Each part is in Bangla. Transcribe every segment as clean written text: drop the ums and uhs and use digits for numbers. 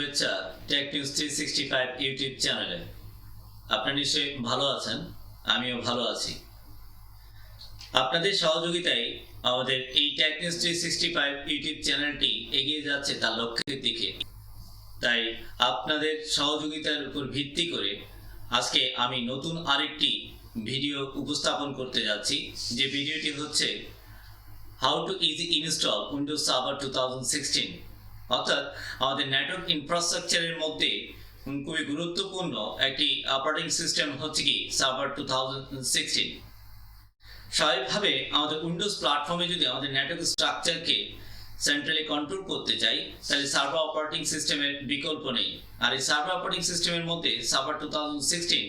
শুভেচ্ছা টেক নিউজ 365 ইউটিউব চ্যানেলে। আপনারা নিশ্চয়ই ভালো আছেন, আমিও ভালো আছি। আপনাদের সহযোগিতায় আমাদের এই টেক নিউজ 365 ইউটিউব চ্যানেলটি এগিয়ে যাচ্ছে তার লক্ষ্যের দিকে। তাই আপনাদের সহযোগিতার উপর ভিত্তি করে আজকে আমি নতুন আরেকটি ভিডিও উপস্থাপন করতে যাচ্ছি, যে ভিডিওটি হচ্ছে how to easy install Windows server 2016। অর্থাৎ আমাদের নেটওয়ার্ক ইনফ্রাস্ট্রাকচারের মধ্যে খুবই গুরুত্বপূর্ণ একটি অপারেটিং সিস্টেম হচ্ছে কি সার্ভার 2016। স্বাভাবিকভাবে আমাদের উইন্ডোজ প্ল্যাটফর্মে যদি আমাদের নেটওয়ার্ক স্ট্রাকচারকে সেন্ট্রালি কন্ট্রোল করতে চাই, তাহলে সার্ভার অপারেটিং সিস্টেমের বিকল্প নেই। আর এই সার্ভার অপারেটিং সিস্টেমের মধ্যে সার্ভার 2016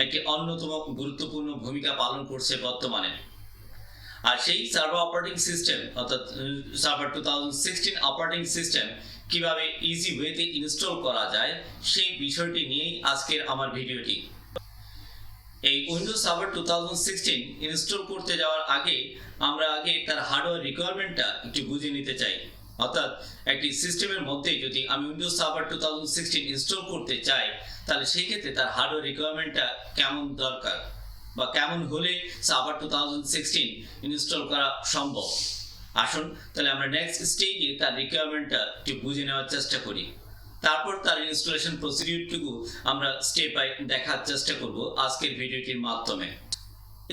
একটি অন্যতম গুরুত্বপূর্ণ ভূমিকা পালন করছে বর্তমানে। আর সেই সার্ভার অপারেটিং সিস্টেম অর্থাৎ সার্ভার 2016 অপারেটিং সিস্টেম কিভাবে ইজি ওয়েতে ইনস্টল করা যায়, সেই বিষয়টি নিয়েই আজকের আমার ভিডিওটি। এই উইন্ডোজ সার্ভার 2016 ইনস্টল করতে যাওয়ার আগে আমরা তার হার্ডওয়্যার রিকোয়ারমেন্টটা একটু বুঝে নিতে চাই। অর্থাৎ একটি সিস্টেমের মধ্যে যদি আমি উইন্ডোজ সার্ভার 2016 ইনস্টল করতে চাই, তাহলে সেই ক্ষেত্রে তার হার্ডওয়্যার রিকোয়ারমেন্টটা কেমন দরকার বা কেমন হলে সার্ভার 2016 ইনস্টল করা সম্ভব। আসুন তাহলে আমরা নেক্সট স্টেজে তার রিকোয়ারমেন্টটা একটু বুঝে নেওয়ার চেষ্টা করি। তারপর তার ইনস্টলেশন প্রসিডিউরটুকু আমরা স্টেপ বাই দেখার চেষ্টা করব আজকের ভিডিওটির মাধ্যমে।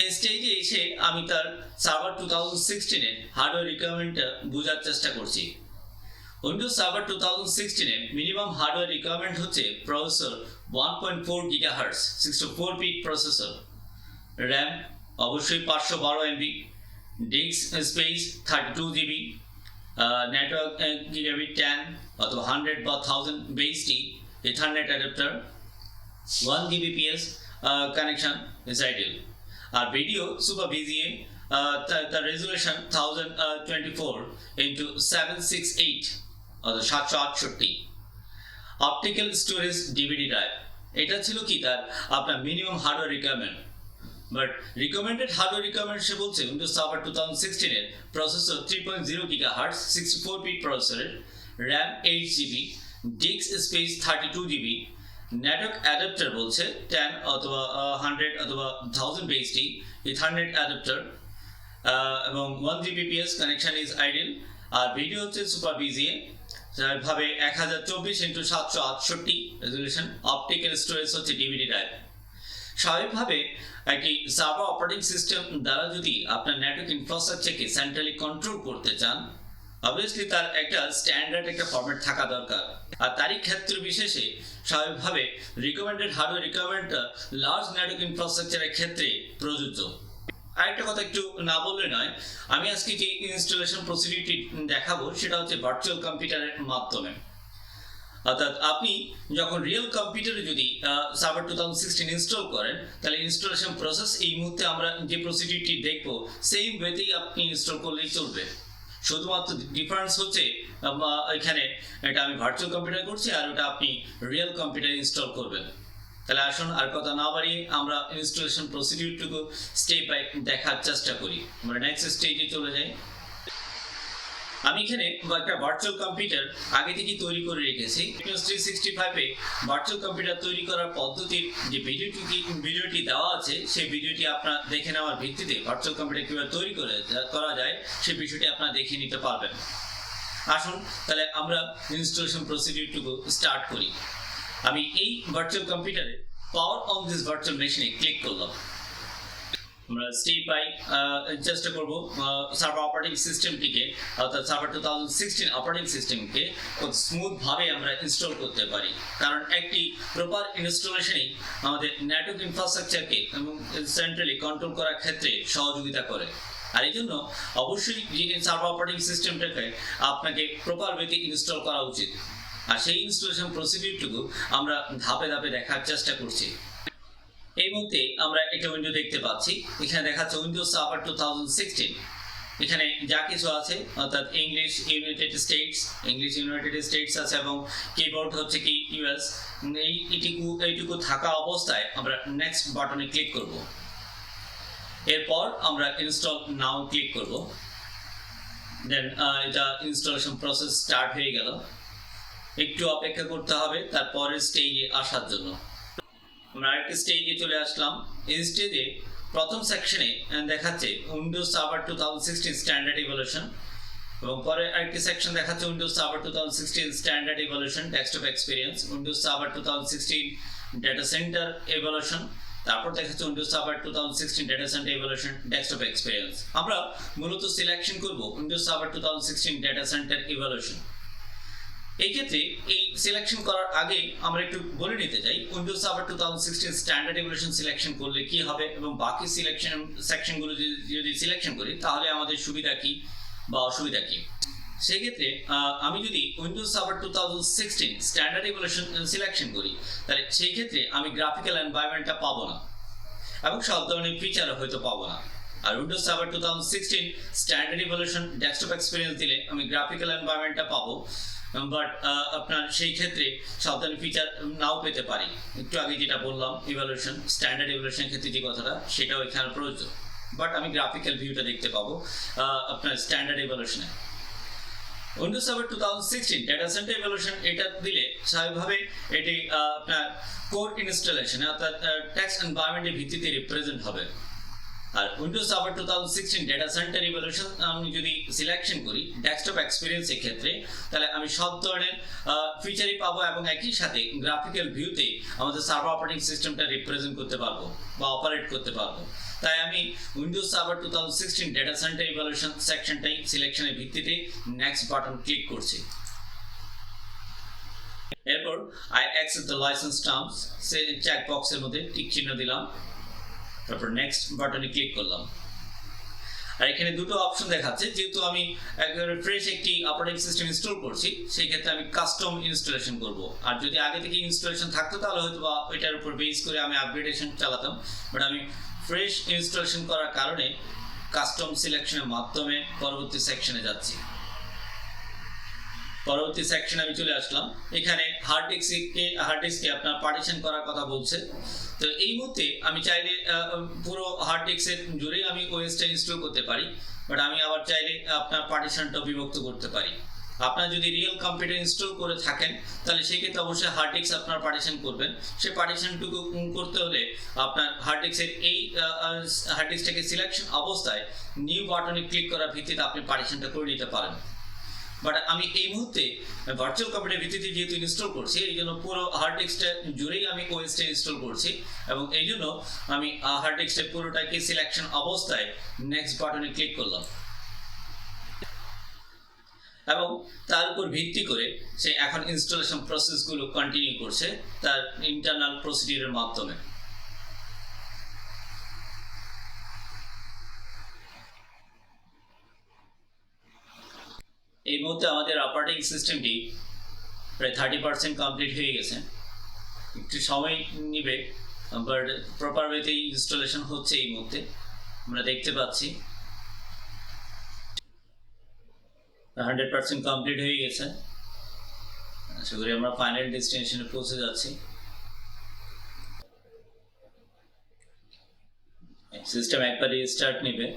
এই স্টেজে এসে আমি তার সার্ভার 2016 এর হার্ডওয়্যার রিকোয়ারমেন্টটা বোঝার চেষ্টা করছি। উইন্ডোজ সার্ভার 2016 এর মিনিমাম হার্ডওয়্যার রিকোয়ারমেন্ট হচ্ছে processor 1.4 GHz 64 bit processor, RAM অবশ্যই 512 MB, disk space 32 GB, network gigabit 10 অথবা 100 বা 1000 বেসটি ethernet adapter, 1 Gbps connection is ideal. আর ভিডিও সুপার ভিজিএ, তার রেজুলেশন 1024 ইন্টু 768 অর্থাৎ 768। অপটিক্যাল স্টোরেজ ডিভিডি ড্রাইভ, এটা ছিল কি তার আপনার minimum hardware requirement. But recommended hardware requirement সে বলছে উইন্ডোজ সার্ভার 2016 এর প্রসেসর 3.0 GHz 64 বিট প্রসেসরের, RAM 8 GB, disk space 32 GB, network adapter বলছে 10 অথবা 100 অথবা 1000 বেসটি ইথারনেট অ্যাডাপ্টার, এবং 1 Gbps কানেকশন ইজ আইডিয়াল। আর ভিডিও হচ্ছে সুপার ভিজিএ ভাবে 1024 ইন্টু 768 রেজুলেশন। অপটিক্যাল স্টোরেজ হচ্ছে ডিভিডি ড্রাইভ। স্বাভাবিকভাবে একটি সার্ভার অপারেটিং সিস্টেম দ্বারা যদি আপনার নেটওয়ার্ক ইনফ্রাস্ট্রাকচারকে সেন্ট্রালি কন্ট্রোল করতে চান, অবভিয়াসলি তার একটা স্ট্যান্ডার্ড একটা ফরম্যাট থাকা দরকার। আর তারই ক্ষেত্র বিশেষে স্বাভাবিকভাবে রিকমেন্ডেড হার্ডওয়্যার রিকোয়ারমেন্টটা লার্জ নেটওয়ার্ক ইনফ্রাস্ট্রাকচারের ক্ষেত্রে প্রযোজ্য। আরেকটা কথা একটু না বললে নয়, আমি আজকে যে ইনস্টলেশন প্রসিডিউরটি দেখাবো সেটা হচ্ছে ভার্চুয়াল কম্পিউটারের মাধ্যমে। অর্থাৎ আপনি যখন রিয়েল কম্পিউটারে যদি সার্ভার 2016 ইনস্টল করেন, তাহলে ইনস্টলেশন প্রসেস এই মুহূর্তে আমরা যে প্রসিডিউরটি দেখব সেম ওয়েতেই আপনি ইনস্টল করলেই চলবে। শুধুমাত্র ডিফারেন্স হচ্ছে এখানে এটা আমি ভার্চুয়াল কম্পিউটার করছি আর ওটা আপনি রিয়েল কম্পিউটার ইনস্টল করবেন। তাহলে আসুন আর কথা না বাড়িয়ে আমরা ইনস্টলেশন প্রসিডিউরটুকু স্টেপ বাই দেখার চেষ্টা করি। আমরা নেক্সট স্টেজে চলে যাই। আমি এখানে একটা ভার্চুয়াল কম্পিউটার আগে থেকেই তৈরি করে রেখেছি। 365 এ ভার্চুয়াল কম্পিউটার তৈরি করার পদ্ধতির যে ভিডিওটি দেওয়া আছে, সেই ভিডিওটি আপনারা দেখে নেওয়ার ভিত্তিতে ভার্চুয়াল কম্পিউটার কীভাবে তৈরি করা যায় সেই বিষয়টি আপনারা দেখে নিতে পারবেন। আসুন তাহলে আমরা ইনস্টলেশন প্রসিডিউরটুকু স্টার্ট করি। আমি এই ভার্চুয়াল কম্পিউটারে পাওয়ার অন দিস ভার্চুয়াল মেশিনে ক্লিক করলাম। আমরা স্টেপ বাই চেষ্টা করব সার্ভার অপারেটিং সিস্টেমটিকে অর্থাৎ সার্ভার 2016 অপারেটিং সিস্টেমকে খুব স্মুথভাবে আমরা ইনস্টল করতে পারি। কারণ একটি প্রপার ইনস্টলেশনই আমাদের নেটওয়ার্ক ইনফ্রাস্ট্রাকচারকে এবং সেন্ট্রালি কন্ট্রোল করার ক্ষেত্রে সহযোগিতা করে। আর এই জন্য অবশ্যই সার্ভার অপারেটিং সিস্টেমটাকে আপনাকে প্রপার ওয়েতে ইনস্টল করা উচিত। আর সেই ইনস্টলেশন প্রসিডিউরটুকু আমরা ধাপে ধাপে দেখার চেষ্টা করছি। এই মুহূর্তে আমরা একটা উইন্ডো দেখতে পাচ্ছি। এখানে দেখাচ্ছে উইন্ডোজ সার্ভার 2016। এখানে যা কিছু আছে অর্থাৎ ইংলিশ ইউনাইটেড স্টেটস আছে এবং কিবোর্ড হচ্ছে কি ইউএস। এইটুকু থাকা অবস্থায় আমরা নেক্সট বাটনে ক্লিক করব। এরপর আমরা ইনস্টল নাও ক্লিক করব। দেন এটা ইনস্টলেশন প্রসেস স্টার্ট হয়ে গেল। একটু অপেক্ষা করতে হবে তার পরের স্টেজে আসার জন্য। আমরা আরেকটা স্টেজে চলে আসলাম। এই স্টেজে প্রথম সেকশনে দেখাচ্ছে উইন্ডোজ সার্ভার 2016 স্ট্যান্ডার্ড ইভ্যালুয়েশন, এবং পরে আরেকটি সেকশন দেখাচ্ছে Windows server 2016 standard evaluation desktop experience, Windows server 2016 data centre evaluation, তারপর দেখাচ্ছে Windows server 2016 data centre evaluation desktop experience. আমরা মূলত সিলেকশন করব Windows server 2016 data centre evaluation. এই ক্ষেত্রে এই সিলেকশন করার আগে আমরা একটু বলে নিতে চাই Windows server 2016 standard evaluation selection করলে কি হবে এবং বাকি সিলেকশন সেকশনগুলো যদি সিলেকশন করি তাহলে আমাদের সুবিধা কি বা অসুবিধা কি। সেই ক্ষেত্রে আমি যদি Windows server 2016 standard evaluation selection করি তাহলে সেই ক্ষেত্রে আমি গ্রাফিক্যাল এনভায়রনমেন্টটা পাবো না এবং সব ধরনের ফিচারও হয়তো পাবো না। আর Windows server 2016 standard evaluation desktop experience দিলে আমি গ্রাফিক্যাল এনভায়রনমেন্টটা পাবো, বাট আপনার সেই ক্ষেত্রে সব ধরনের ফিচার নাও পেতে পারি। একটু আগে যেটা বললাম ইভ্যালুয়েশন স্ট্যান্ডার্ড ইভ্যালুয়েশন ক্ষেত্রে যে কথাটা সেটাও এখানে প্রয়োজন, বাট আমি গ্রাফিক্যাল ভিউটা দেখতে পাবো আপনার স্ট্যান্ডার্ড ইভ্যালুয়েশনে। Windows server 2016 data centre evaluation এটা দিলে স্বাভাবিকভাবে এটি আপনার কোর ইনস্টলেশনে অর্থাৎ টেক্সট এনভায়রনমেন্টের ভিত্তিতে রিপ্রেজেন্ট হবে। আর Windows server 2016 data centre evaluation আমি যদি সিলেকশন করি ডেস্কটপ এক্সপিরিয়েন্সের ক্ষেত্রে তাহলে আমি সব ধরনের ফিচারই পাবো এবং একই সাথে গ্রাফিক্যাল ভিউতে আমাদের সার্ভার অপারেটিং সিস্টেমটা রিপ্রেজেন্ট করতে পারবো বা অপারেট করতে পারবো। তাই আমি Windows server 2016 data centre evaluation সেকশনটাই সিলেকশনের ভিত্তিতে নেক্সট বাটন ক্লিক করছি। এরপর I accept the licence terms সে চেক বক্সের মধ্যে টিক চিহ্ন দিলাম, তারপর নেক্সট বাটনে ক্লিক করলাম। আর এখানে দুটো অপশন দেখাচ্ছে, যেহেতু আমি একেবারে ফ্রেশ একটি অপারেটিং সিস্টেম ইনস্টল করছি সেই ক্ষেত্রে আমি কাস্টম ইনস্টলেশন করব। আর যদি আগে থেকে ইনস্টলেশন থাকতো তাহলে হয়তো বা এটার উপর বেস করে আমি আপগ্রেডেশন চালাতাম, বাট আমি ফ্রেশ ইনস্টলেশন করার কারণে কাস্টম সিলেকশনের মাধ্যমে পরবর্তী সেকশনে যাচ্ছি। পরবর্তী সেকশনে আমি চলে আসলাম। এখানে হার্ড ডিস্কে আপনার পার্টিশন করার কথা বলছে। তো এই মুহূর্তে আমি চাইলে পুরো হার্ড ডিস্কের জুড়েই আমি ওএসটা ইনস্টল করতে পারি, বাট আমি আবার চাইলে আপনার পার্টিশনটা বিভক্ত করতে পারি। আপনার যদি রিয়েল কম্পিউটার ইনস্টল করে থাকেন তাহলে সেক্ষেত্রে অবশ্যই হার্ড ডিস্ক আপনার পার্টিশন করবেন। সেই পার্টিশনটুকু করতে হলে আপনার হার্ড ডিস্কের এই হার্ড ডিস্কটাকে সিলেকশন অবস্থায় নিউ বাটনে ক্লিক করার ভিত্তিতে আপনি পার্টিশনটা করে নিতে পারেন। বাট আমি এই মুহূর্তে ভার্চুয়াল কম্পিউটার ভিত্তিতে যেহেতু ইনস্টল করছি এই জন্য পুরো হার্ড ডিস্কটা জুড়েই আমি ওএসটা ইনস্টল করছি, এবং এই জন্য আমি হার্ড ডিস্কটা পুরোটাকে সিলেকশন অবস্থায় নেক্সট বাটনে ক্লিক করলাম, এবং তার উপর ভিত্তি করে সে এখন ইনস্টলেশন প্রসেসগুলো কন্টিনিউ করছে তার ইন্টারনাল প্রসিডিউরের মাধ্যমে। এই মুহূর্তে আমাদের অপারেটিং সিস্টেমটি প্রায় 30% কমপ্লিট হয়ে গেছে। একটু সময় নিবে, বাট প্রপার ওয়েতে ইনস্টলেশন হচ্ছে। এই মুহূর্তে আমরা দেখতে পাচ্ছি 100% কমপ্লিট হয়ে গেছে। আশা করি আমরা ফাইনাল ডেস্টিনেশনে পৌঁছে যাচ্ছি। সিস্টেম একবার রিস্টার্ট নেবে,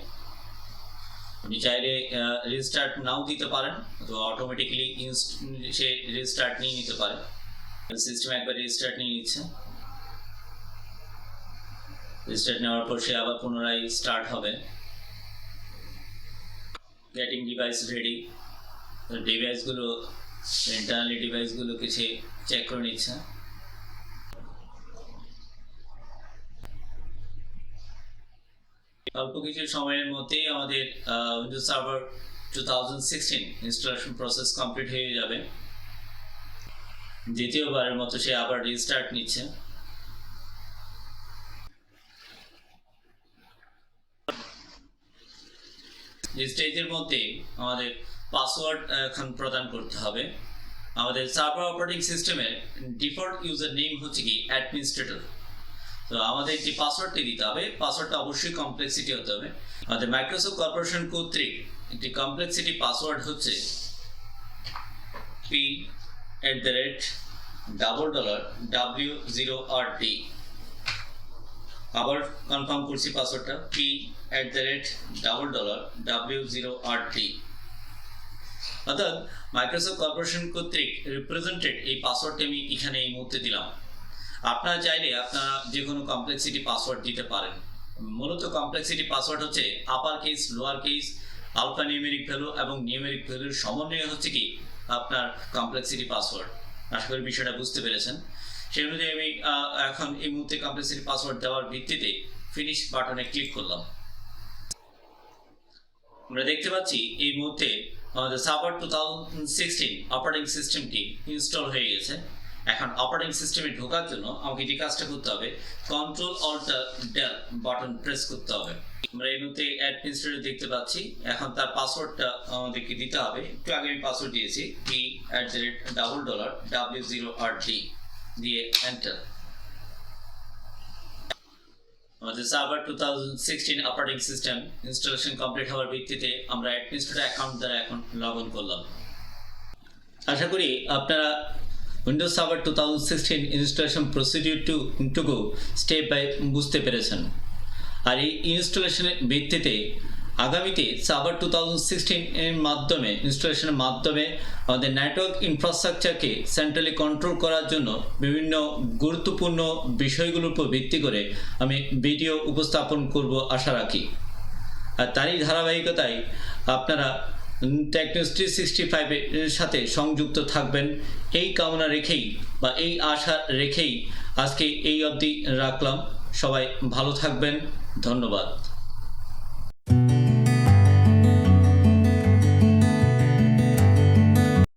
আপনি চাইলে রিস্টার্ট নাও দিতে পারেন অথবা অটোমেটিক্যালি সে রিস্টার্ট নিয়ে নিতে পারে। সিস্টেম একবার রিস্টার্ট নিয়ে নিচ্ছে, রিস্টার্ট নেওয়ার পর সে আবার পুনরায় স্টার্ট হবে। গেটিং ডিভাইস রেডি, ডিভাইসগুলো ইন্টারনালি ডিভাইসগুলোকে সে চেক করে নিচ্ছে। অল্প কিছু সময়ের মধ্যেই আমাদের Windows server 2016 installation process complete হয়ে যাবে। দ্বিতীয়বারের মতো সে আবার রিস্টার্ট নিচ্ছে। এই স্টেজের মধ্যে আমাদের পাসওয়ার্ড এখন প্রদান করতে হবে। আমাদের সার্ভার অপারেটিং সিস্টেমের ডিফল্ট ইউজার নেম হচ্ছে কি অ্যাডমিনিস্ট্রেটর। তো আমাদের যে পাসওয়ার্ডটি দিতে হবে, পাসওয়ার্ডটা অবশ্যই কমপ্লেক্সিটি হতে হবে। আমাদের মাইক্রোসফট কর্পোরেশন কর্তৃক একটি কমপ্লেক্সিটি পাসওয়ার্ড হচ্ছে P@$W0RD। আবার কনফার্ম করছি পাসওয়ার্ডটা P@$W0RD। অর্থাৎ মাইক্রোসফট কর্পোরেশন কর্তৃক রিপ্রেজেন্টেড এই পাসওয়ার্ডটি আমি এখানে এই মুহূর্তে দিলাম। আপনারা চাইলে আপনারা যে কোনো কমপ্লেক্সিটি পাসওয়ার্ড দিতে পারেন। মূলত কমপ্লেক্সিটি পাসওয়ার্ড হচ্ছে upper case, lower case, alpha numeric value এবং নিউমেরিক ভ্যালুর সমন্বয় হচ্ছে কি আপনার কমপ্লেক্সিটি পাসওয়ার্ড। আশা করি বিষয়টা বুঝতে পেরেছেন। সেই অনুযায়ী আমি এখন এই মুহূর্তে কমপ্লেক্সিটি পাসওয়ার্ড দেওয়ার ভিত্তিতে ফিনিশ বাটনে ক্লিক করলাম। আমরা দেখতে পাচ্ছি এই মুহূর্তে আমাদের সার্ভার 2016 অপারেটিং সিস্টেমটি ইনস্টল হয়ে গেছে। এখন অপারেটিং সিস্টেমে ঢোকার জন্য আমাকে যে কাজটা করতে হবে, control alt del button press করতে হবে। আমরা এই মুহূর্তে অ্যাডমিনিস্ট্রেটর দেখতে পাচ্ছি। এখন তার পাসওয়ার্ডটা আমাদেরকে দিতে হবে। একটু আগে আমি পাসওয়ার্ড দিয়েছি p@$W0RD দিয়ে এন্টার। আমাদের server 2016 operating system installation complete হওয়ার ভিত্তিতে আমরা অ্যাডমিনিস্ট্রেটর অ্যাকাউন্ট দ্বারা এখন লগ ইন করলাম। আশা করি আপনারা উইন্ডোজ সার্ভার 2016 ইনস্টলেশন প্রসিডিউরটুকু স্টেপ বাই বুঝতে পেরেছেন। আর এই ইনস্টলেশনের ভিত্তিতে আগামীতে সার্ভার 2016 এর মাধ্যমে ইনস্টলেশনের মাধ্যমে আমাদের নেটওয়ার্ক ইনফ্রাস্ট্রাকচারকে সেন্ট্রালি কন্ট্রোল করার জন্য বিভিন্ন গুরুত্বপূর্ণ বিষয়গুলোর উপর ভিত্তি করে আমি ভিডিও উপস্থাপন করব আশা রাখি। আর তারই ধারাবাহিকতায় আপনারা টেকনোস 365 এর সাথে সংযুক্ত থাকবেন এই কামনা রেখেই বা এই আশা রেখেই আজকে এই অবধি রাখলাম। সবাই ভালো থাকবেন। ধন্যবাদ।